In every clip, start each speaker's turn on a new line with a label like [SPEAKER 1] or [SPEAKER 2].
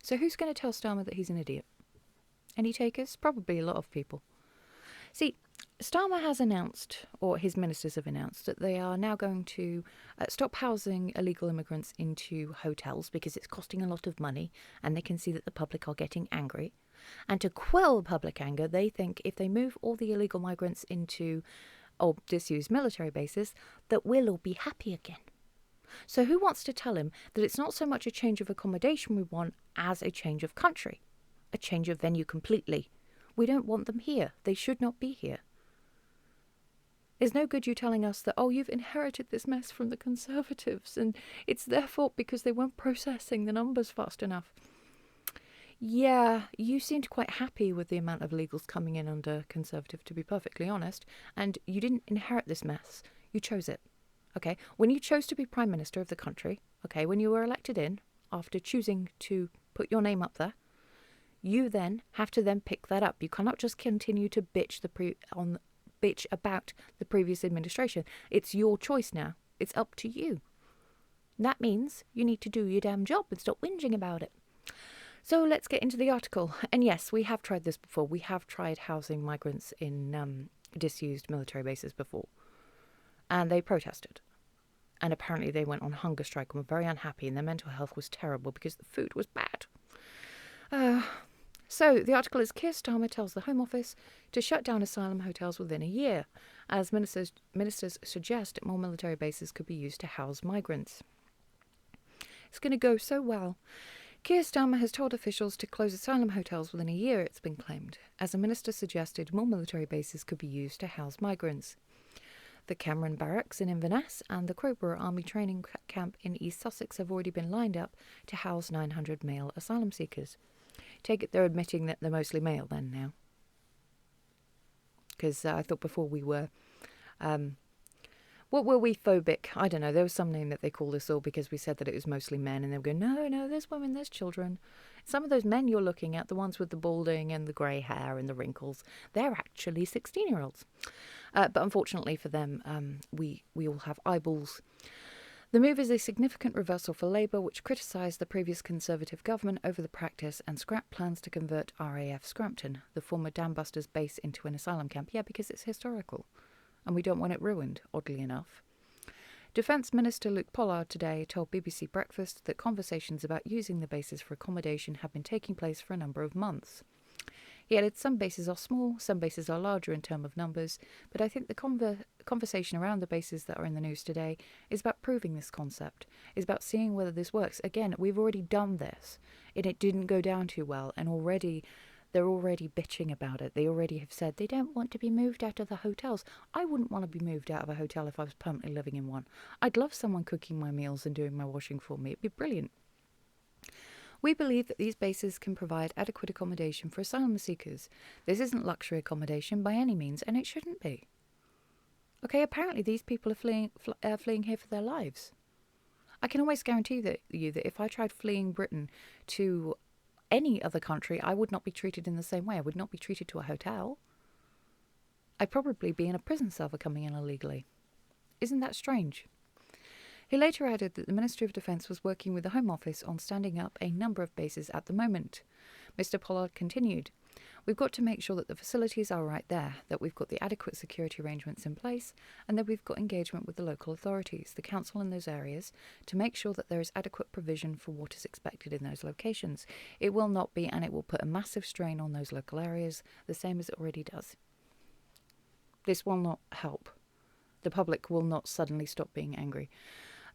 [SPEAKER 1] So who's going to tell Starmer that he's an idiot? Any takers? Probably a lot of people. See, Starmer has announced, or his ministers have announced, that they are now going to stop housing illegal immigrants into hotels because it's costing a lot of money and they can see that the public are getting angry. And to quell public anger, they think if they move all the illegal migrants into disused military bases, that we'll all be happy again. So who wants to tell him that it's not so much a change of accommodation we want as a change of country, a change of venue completely? We don't want them here. They should not be here. It's no good you telling us that, you've inherited this mess from the Conservatives and it's their fault because they weren't processing the numbers fast enough. Yeah, you seemed quite happy with the amount of illegals coming in under Conservative, to be perfectly honest, and you didn't inherit this mess. You chose it. Okay, when you chose to be Prime Minister of the country, okay, when you were elected in, after choosing to put your name up there, you then have to then pick that up. You cannot just continue to bitch about the previous administration. It's your choice now. It's up to you. That means you need to do your damn job and stop whinging about it. So let's get into the article. And yes, we have tried this before. We have tried housing migrants in disused military bases before. And they protested. And apparently they went on hunger strike and were very unhappy and their mental health was terrible because the food was bad. So the article is Keir Starmer tells the Home Office to shut down asylum hotels within a year, as ministers suggest more military bases could be used to house migrants. It's going to go so well. Keir Starmer has told officials to close asylum hotels within a year, it's been claimed, as a minister suggested more military bases could be used to house migrants. The Cameron Barracks in Inverness and the Crowborough Army Training Camp in East Sussex have already been lined up to house 900 male asylum seekers. Take it they're admitting that they're mostly male then now. Because I thought before we were... what were we phobic? I don't know. There was some name that they called us all because we said that it was mostly men. And they were going, no, there's women, there's children. Some of those men you're looking at, the ones with the balding and the grey hair and the wrinkles, they're actually 16-year-olds. But unfortunately for them, we all have eyeballs. The move is a significant reversal for Labour, which criticised the previous Conservative government over the practice and scrapped plans to convert RAF Scrampton, the former Dambusters base, into an asylum camp. Yeah, because it's historical. And we don't want it ruined, oddly enough. Defence Minister Luke Pollard today told BBC Breakfast that conversations about using the bases for accommodation have been taking place for a number of months. He added some bases are small, some bases are larger in terms of numbers, but I think the conversation around the bases that are in the news today is about proving this concept, is about seeing whether this works. Again, we've already done this, and it didn't go down too well, and they're already bitching about it. They already have said they don't want to be moved out of the hotels. I wouldn't want to be moved out of a hotel if I was permanently living in one. I'd love someone cooking my meals and doing my washing for me. It'd be brilliant. We believe that these bases can provide adequate accommodation for asylum seekers. This isn't luxury accommodation by any means, and it shouldn't be. Okay, apparently these people are fleeing here for their lives. I can almost guarantee that if I tried fleeing Britain to any other country, I would not be treated in the same way. I would not be treated to a hotel. I'd probably be in a prison cell for coming in illegally. Isn't that strange? He later added that the Ministry of Defence was working with the Home Office on standing up a number of bases at the moment. Mr Pollard continued, "We've got to make sure that the facilities are right there, that we've got the adequate security arrangements in place, and that we've got engagement with the local authorities, the council in those areas, to make sure that there is adequate provision for what is expected in those locations. It will not be, and it will put a massive strain on those local areas, the same as it already does. This will not help. The public will not suddenly stop being angry."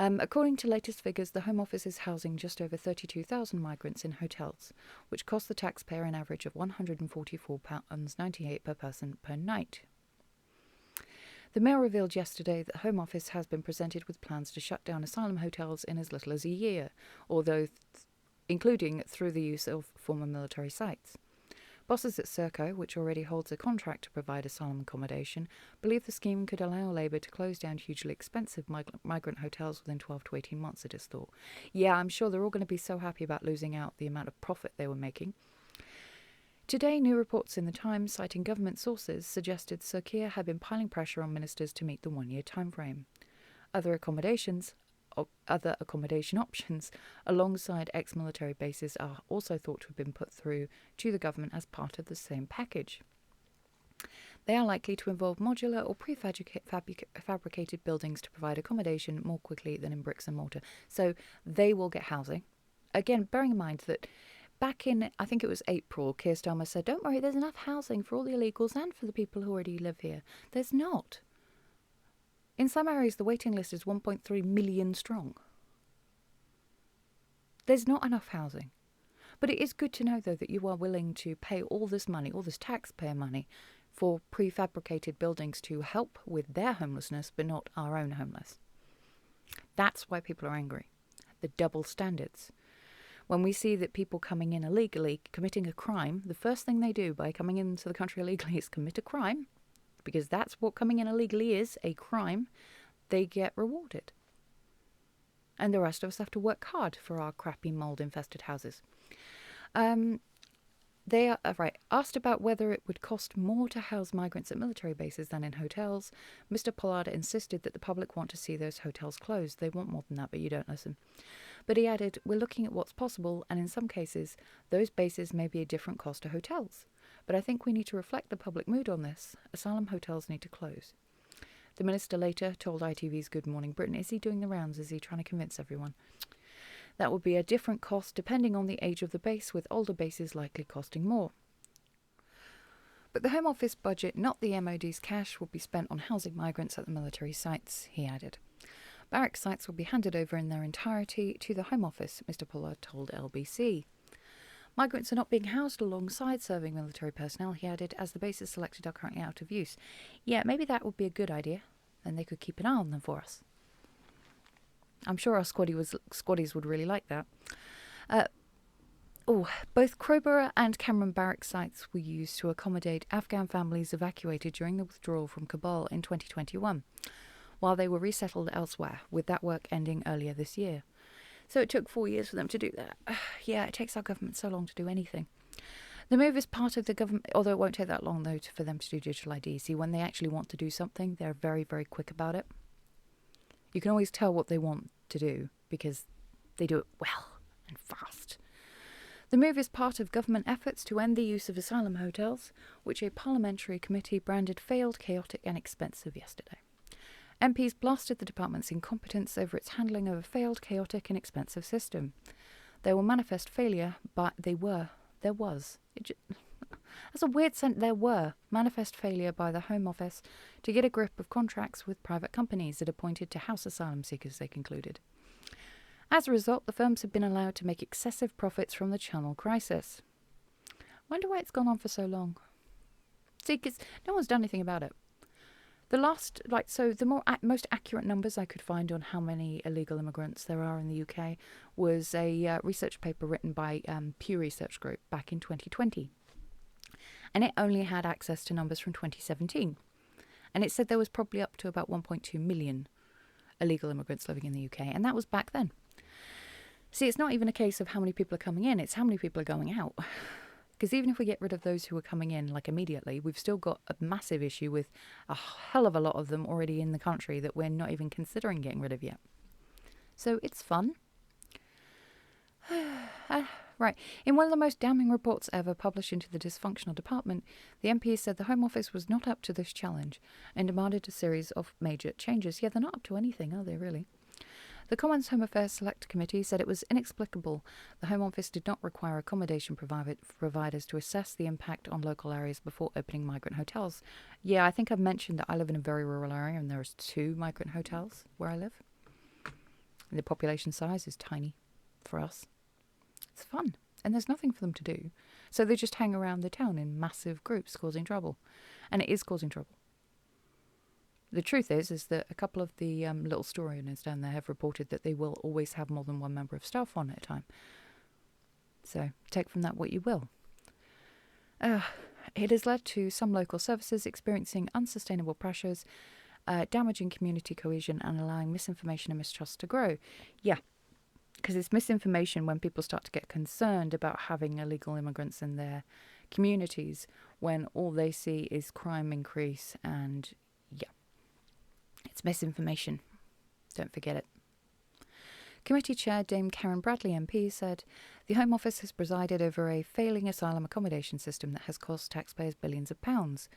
[SPEAKER 1] According to latest figures, the Home Office is housing just over 32,000 migrants in hotels, which cost the taxpayer an average of £144.98 per person per night. The Mail revealed yesterday that the Home Office has been presented with plans to shut down asylum hotels in as little as a year, including through the use of former military sites. Bosses at Serco, which already holds a contract to provide asylum accommodation, believe the scheme could allow Labour to close down hugely expensive migrant hotels within 12 to 18 months, it is thought. Yeah, I'm sure they're all going to be so happy about losing out the amount of profit they were making. Today, new reports in the Times, citing government sources, suggested Sir Keir had been piling pressure on ministers to meet the one-year timeframe. Other accommodations other accommodation options alongside ex-military bases are also thought to have been put through to the government as part of the same package. They are likely to involve modular or prefabricated buildings to provide accommodation more quickly than in bricks and mortar. So they will get housing. Again, bearing in mind that back in, I think it was April, Keir Starmer said, don't worry, there's enough housing for all the illegals and for the people who already live here. There's not. In some areas, the waiting list is 1.3 million strong. There's not enough housing. But it is good to know, though, that you are willing to pay all this money, all this taxpayer money, for prefabricated buildings to help with their homelessness, but not our own homeless. That's why people are angry. The double standards. When we see that people coming in illegally, committing a crime, the first thing they do by coming into the country illegally is commit a crime, because that's what coming in illegally is, a crime. They get rewarded. And the rest of us have to work hard for our crappy mould-infested houses. They are asked about whether it would cost more to house migrants at military bases than in hotels. Mr. Pollard insisted that the public want to see those hotels closed. They want more than that, but you don't listen. But he added, we're looking at what's possible, and in some cases, those bases may be a different cost to hotels. But I think we need to reflect the public mood on this. Asylum hotels need to close. The minister later told ITV's Good Morning Britain, is he doing the rounds? Is he trying to convince everyone? That would be a different cost depending on the age of the base, with older bases likely costing more. But the Home Office budget, not the MOD's cash, will be spent on housing migrants at the military sites, he added. Barrack sites will be handed over in their entirety to the Home Office, Mr. Pollard told LBC. Migrants are not being housed alongside serving military personnel, he added, as the bases selected are currently out of use. Yeah, maybe that would be a good idea. Then they could keep an eye on them for us. I'm sure our squaddies would really like that. Both Crowborough and Cameron Barrack sites were used to accommodate Afghan families evacuated during the withdrawal from Kabul in 2021, while they were resettled elsewhere, with that work ending earlier this year. So it took 4 years for them to do that. Yeah, it takes our government so long to do anything. The move is part of the government, although it won't take that long, though, for them to do digital ID. See, when they actually want to do something, they're very, very quick about it. You can always tell what they want to do because they do it well and fast. The move is part of government efforts to end the use of asylum hotels, which a parliamentary committee branded failed, chaotic and expensive yesterday. MPs blasted the department's incompetence over its handling of a failed, chaotic and expensive system. There were manifest failure, but there was manifest failure by the Home Office to get a grip of contracts with private companies it appointed to house asylum seekers, they concluded. As a result, the firms have been allowed to make excessive profits from the Channel crisis. Wonder why it's gone on for so long. See, because no one's done anything about it. The most accurate numbers I could find on how many illegal immigrants there are in the UK was a research paper written by Pew Research Group back in 2020. And it only had access to numbers from 2017. And it said there was probably up to about 1.2 million illegal immigrants living in the UK. And that was back then. See, it's not even a case of how many people are coming in, it's how many people are going out. Because even if we get rid of those who are coming in, like immediately, we've still got a massive issue with a hell of a lot of them already in the country that we're not even considering getting rid of yet. So it's fun. Right. In one of the most damning reports ever published into the dysfunctional department, the MP said the Home Office was not up to this challenge and demanded a series of major changes. Yeah, they're not up to anything, are they, really? The Commons Home Affairs Select Committee said it was inexplicable the Home Office did not require accommodation providers to assess the impact on local areas before opening migrant hotels. Yeah, I think I've mentioned that I live in a very rural area and there's 2 migrant hotels where I live. And the population size is tiny for us. It's fun, and there's nothing for them to do. So they just hang around the town in massive groups causing trouble. And it is causing trouble. The truth is that a couple of the little story owners down there have reported that they will always have more than one member of staff on at a time. So take from that what you will. It has led to some local services experiencing unsustainable pressures, damaging community cohesion and allowing misinformation and mistrust to grow. Yeah, because it's misinformation when people start to get concerned about having illegal immigrants in their communities when all they see is crime increase and, yeah. It's misinformation. Don't forget it. Committee Chair Dame Karen Bradley MP said, "The Home Office has presided over a failing asylum accommodation system that has cost taxpayers billions of pounds.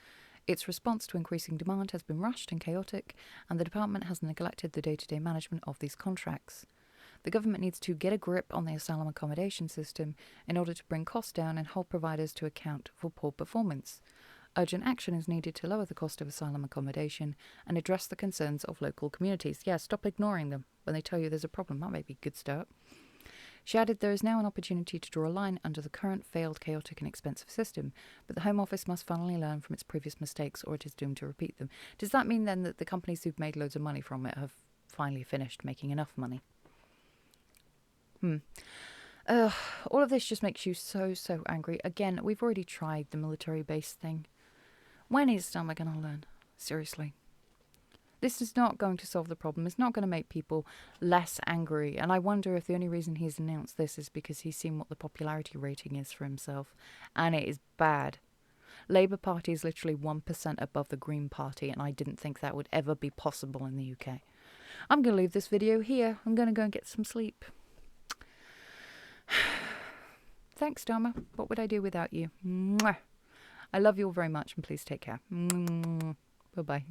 [SPEAKER 1] Its response to increasing demand has been rushed and chaotic, and the department has neglected the day-to-day management of these contracts. The government needs to get a grip on the asylum accommodation system in order to bring costs down and hold providers to account for poor performance. Urgent action is needed to lower the cost of asylum accommodation and address the concerns of local communities." Yeah, stop ignoring them when they tell you there's a problem. That may be a good start. She added, "There is now an opportunity to draw a line under the current failed, chaotic and expensive system, but the Home Office must finally learn from its previous mistakes or it is doomed to repeat them." Does that mean then that the companies who've made loads of money from it have finally finished making enough money? All of this just makes you so angry. Again, we've already tried the military base thing. When is Starmer going to learn? Seriously. This is not going to solve the problem. It's not going to make people less angry. And I wonder if the only reason he's announced this is because he's seen what the popularity rating is for himself. And it is bad. Labour Party is literally 1% above the Green Party, and I didn't think that would ever be possible in the UK. I'm going to leave this video here. I'm going to go and get some sleep. Thanks, Dharma. What would I do without you? Mwah. I love you all very much, and please take care. Bye-bye.